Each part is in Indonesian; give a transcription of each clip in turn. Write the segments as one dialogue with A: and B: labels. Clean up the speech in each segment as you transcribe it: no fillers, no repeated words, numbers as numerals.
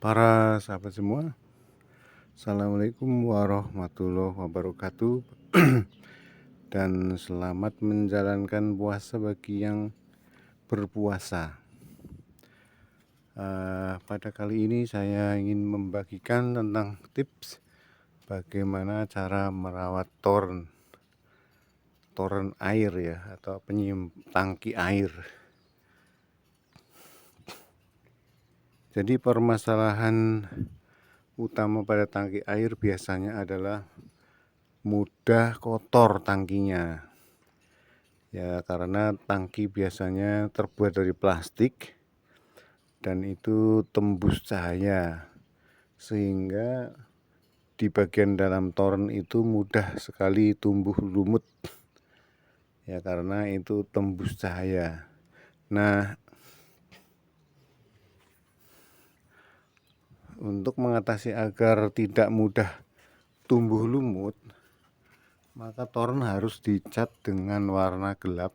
A: Para sahabat semua, Assalamualaikum warahmatullahi wabarakatuh. Dan selamat menjalankan puasa bagi yang berpuasa. Pada kali ini saya ingin membagikan tentang tips bagaimana cara merawat toren air ya, atau tangki air. Jadi permasalahan utama pada tangki air biasanya adalah mudah kotor tangkinya. Ya, karena tangki biasanya terbuat dari plastik dan itu tembus cahaya, sehingga di bagian dalam toren itu mudah sekali tumbuh lumut. Ya, karena itu tembus cahaya. Nah, untuk mengatasi agar tidak mudah tumbuh lumut, maka toren harus dicat dengan warna gelap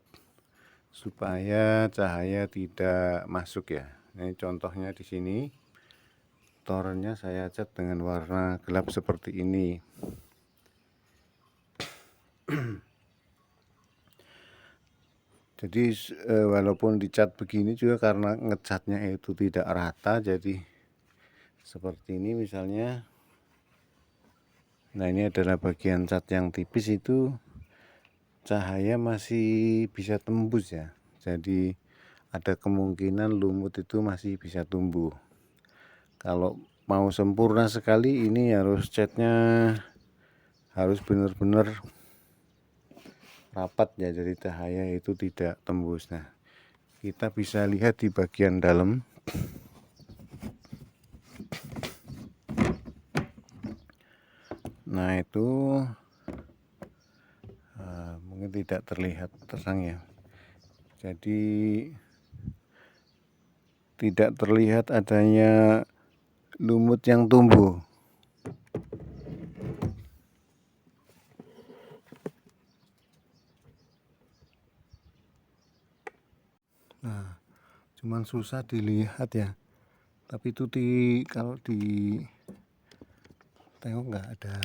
A: supaya cahaya tidak masuk ya. Ini contohnya di sini. Torennya saya cat dengan warna gelap seperti ini. Jadi walaupun dicat begini juga karena ngecatnya itu tidak rata, jadi seperti ini misalnya. Nah, ini adalah bagian cat yang tipis, itu cahaya masih bisa tembus ya. Jadi ada kemungkinan lumut itu masih bisa tumbuh. Kalau mau sempurna sekali, ini harus catnya harus benar-benar rapat ya, jadi cahaya itu tidak tembus. Nah, kita bisa lihat di bagian dalam. Nah, itu mungkin tidak terlihat terang ya. Jadi tidak terlihat adanya lumut yang tumbuh. Nah, cuman susah dilihat ya. Tapi itu kalau di tengok nggak ada,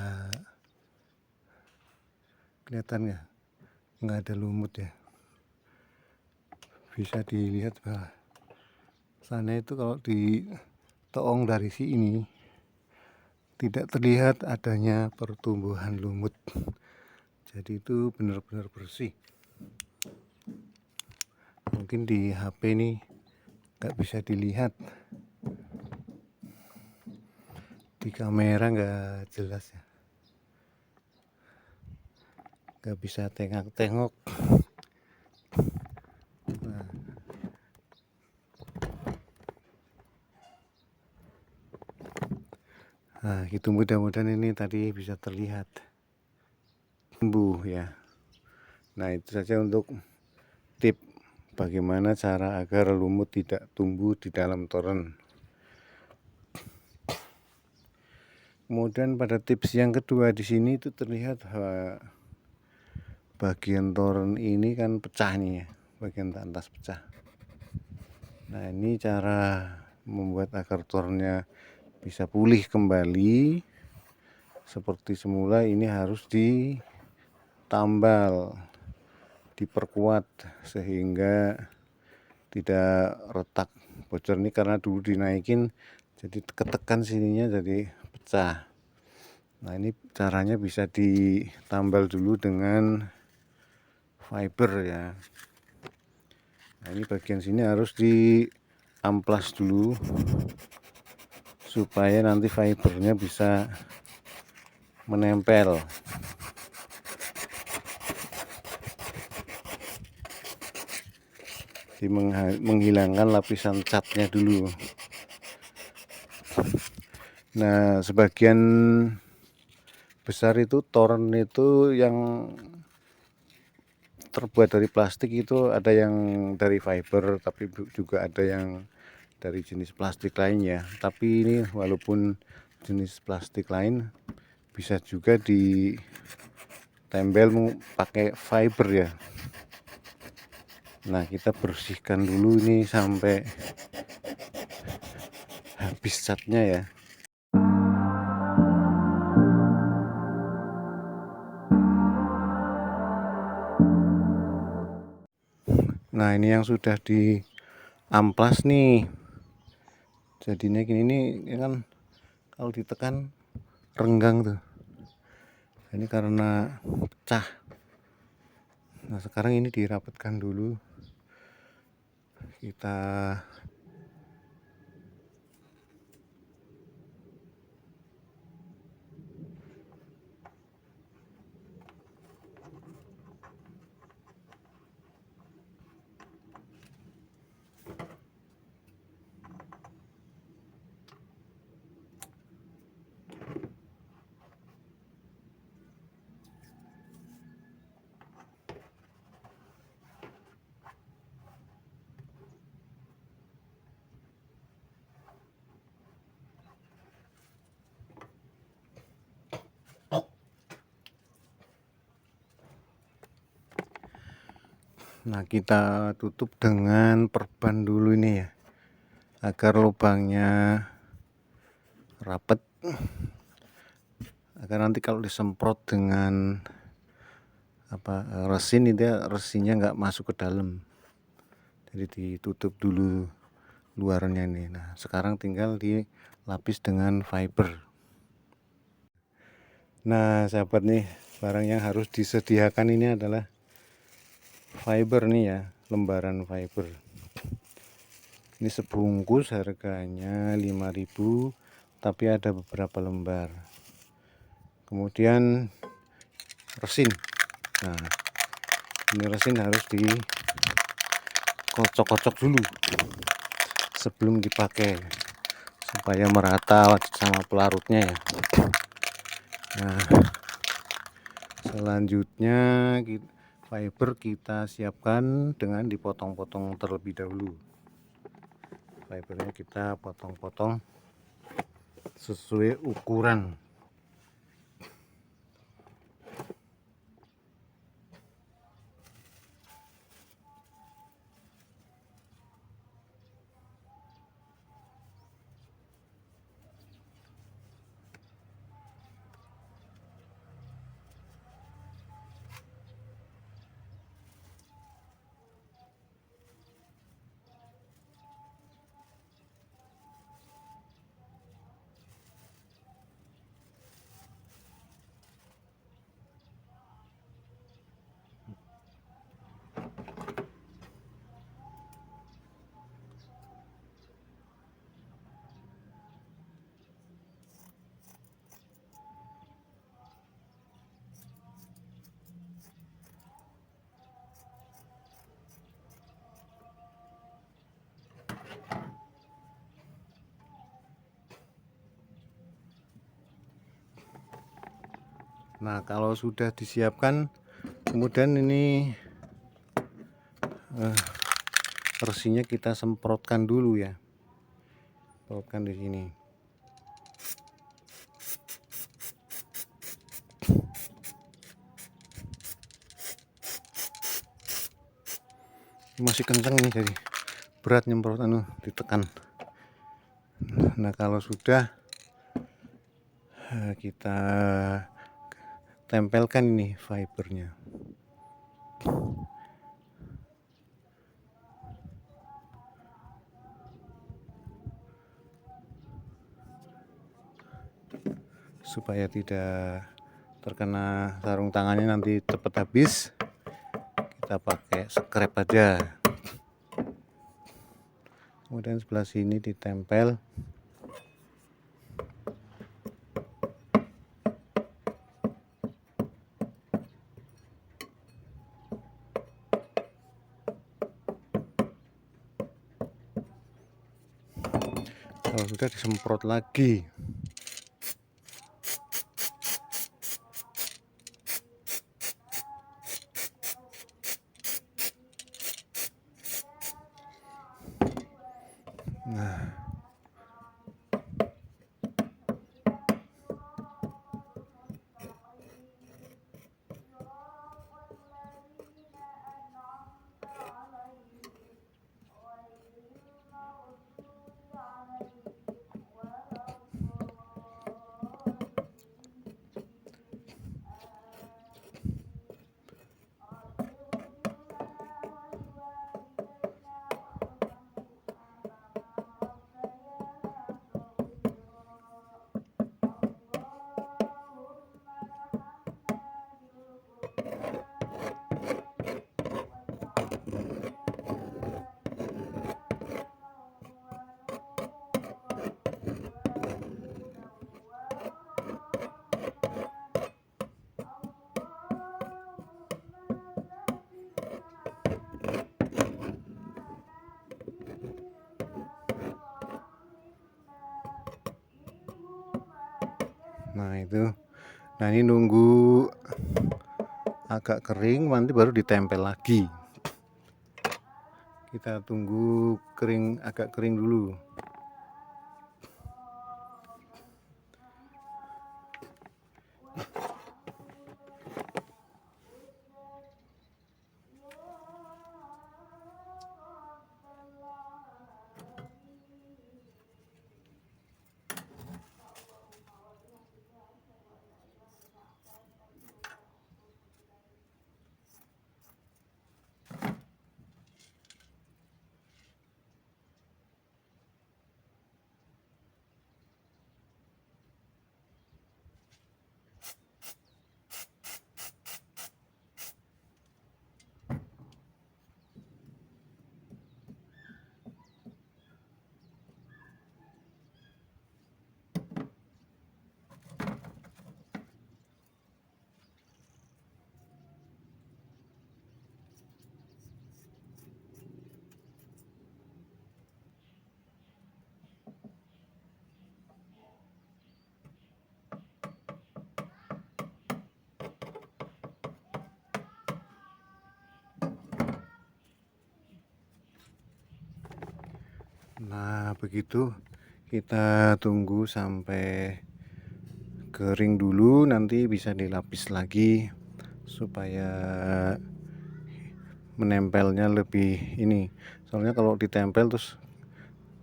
A: kelihatan nggak ada lumut ya. Bisa dilihat bahwa sana itu kalau di toong dari sini tidak terlihat adanya pertumbuhan lumut. Jadi itu benar-benar bersih. Mungkin di HP ini nggak bisa dilihat, di kamera nggak jelas ya, nggak bisa tengok-tengok. Nah, gitu, mudah-mudahan ini tadi bisa terlihat tumbuh ya. Nah, itu saja untuk tip bagaimana cara agar lumut tidak tumbuh di dalam toren. Kemudian pada tips yang kedua, di sini itu terlihat bagian toren ini kan pecah nih ya, bagian atas pecah. Nah, ini cara membuat agar torennya bisa pulih kembali seperti semula. Ini harus ditambal, diperkuat sehingga tidak retak bocor. Ini karena dulu dinaikin jadi ketekan sininya jadi pecah. Nah, ini caranya bisa ditambal dulu dengan fiber ya. Nah, ini bagian sini harus diamplas dulu supaya nanti fibernya bisa menempel. Jadi menghilangkan lapisan catnya dulu. Nah, sebagian besar itu toren itu yang terbuat dari plastik, itu ada yang dari fiber, tapi juga ada yang dari jenis plastik lainnya. Tapi ini walaupun jenis plastik lain, bisa juga ditempel pakai fiber ya. Nah, kita bersihkan dulu ini sampai habis catnya ya. Nah, ini yang sudah di amplas nih, jadinya gini nih, ini kan kalau ditekan renggang tuh, ini karena pecah. Nah, sekarang ini dirapatkan dulu, kita kita tutup dengan perban dulu ini ya, agar lubangnya rapet, agar nanti kalau disemprot dengan resin itu ya, resinnya nggak masuk ke dalam. Jadi ditutup dulu luarnya nih. Nah, sekarang tinggal dilapis dengan fiber. Nah, sahabat nih, barang yang harus disediakan ini adalah fiber nih ya, lembaran fiber. Ini sebungkus harganya 5.000, tapi ada beberapa lembar. Kemudian resin. Nah, ini resin harus dikocok-kocok dulu sebelum dipakai supaya merata sama pelarutnya ya. Nah, selanjutnya fiber kita siapkan dengan dipotong-potong terlebih dahulu. Fibernya kita potong-potong sesuai ukuran. Nah, kalau sudah disiapkan, kemudian ini resinnya kita semprotkan dulu ya. Semprotkan di sini. Masih kenceng nih, jadi berat nyemprot ditekan. Nah, kalau sudah kita tempelkan ini fibernya. Supaya tidak terkena sarung tangannya nanti cepat habis, kita pakai scrap aja. Kemudian sebelah sini ditempel. Kalau sudah disemprot lagi. Nah, Nah itu, nah ini nunggu agak kering nanti baru ditempel lagi. Kita tunggu kering, agak kering dulu. Nah begitu, kita tunggu sampai kering dulu, nanti bisa dilapis lagi supaya menempelnya lebih ini. Soalnya kalau ditempel terus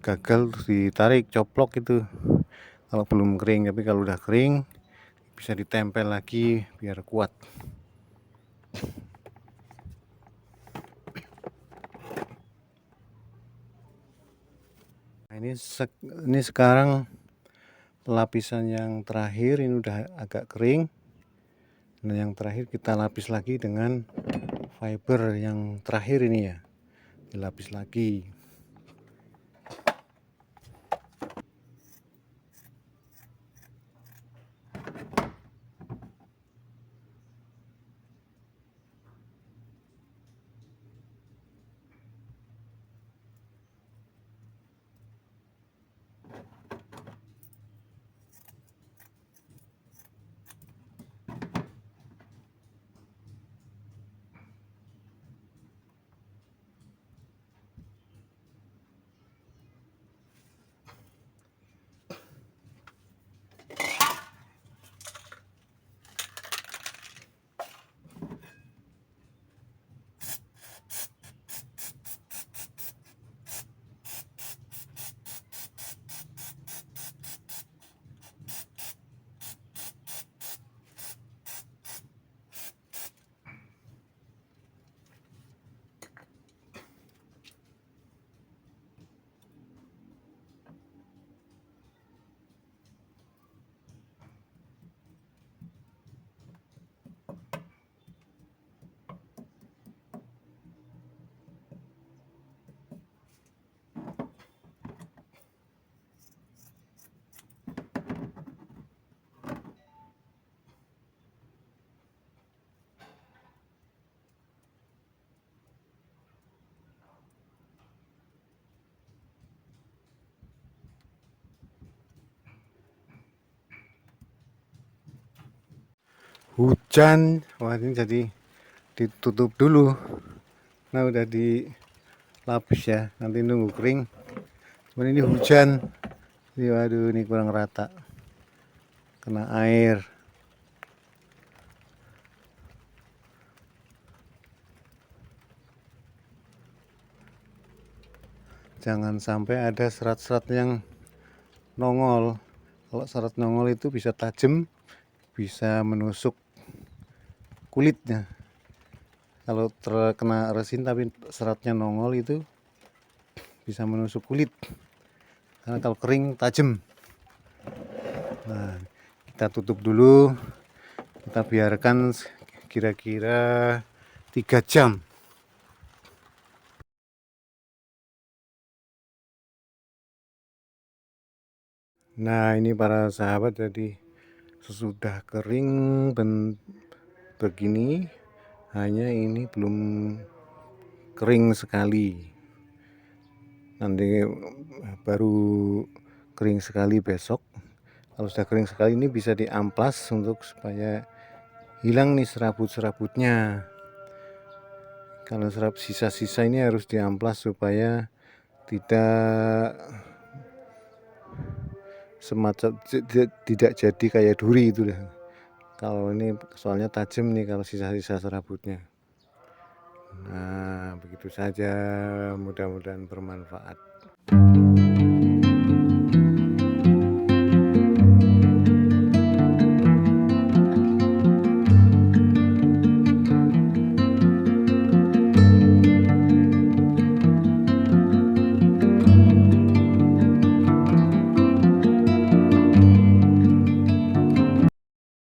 A: gagal, terus ditarik coplok itu kalau belum kering. Tapi kalau udah kering bisa ditempel lagi biar kuat. Nah, ini sekarang lapisan yang terakhir ini udah agak kering. Nah yang terakhir kita lapis lagi dengan fiber yang terakhir ini ya, dilapis lagi. Hujan, wah ini jadi ditutup dulu. Nah udah dilapis ya, nanti nunggu kering. Cuman ini hujan, waduh ini kurang rata, kena air. Jangan sampai ada serat-serat yang nongol. Kalau serat nongol itu bisa tajam, bisa menusuk kulitnya. Kalau terkena resin tapi seratnya nongol itu bisa menusuk kulit, karena kalau kering tajam. Nah kita tutup dulu, kita biarkan kira-kira 3 jam. Nah ini para sahabat, jadi sesudah kering begini, hanya ini belum kering sekali. Nanti baru kering sekali besok, Kalau sudah kering sekali ini bisa diamplas untuk supaya hilang nih serabut-serabutnya. Kalau sisa-sisa ini harus diamplas supaya tidak semacam tidak jadi kayak duri itu deh. Kalau ini soalnya tajam nih kalau sisa-sisa serabutnya. Nah, begitu saja, mudah-mudahan bermanfaat.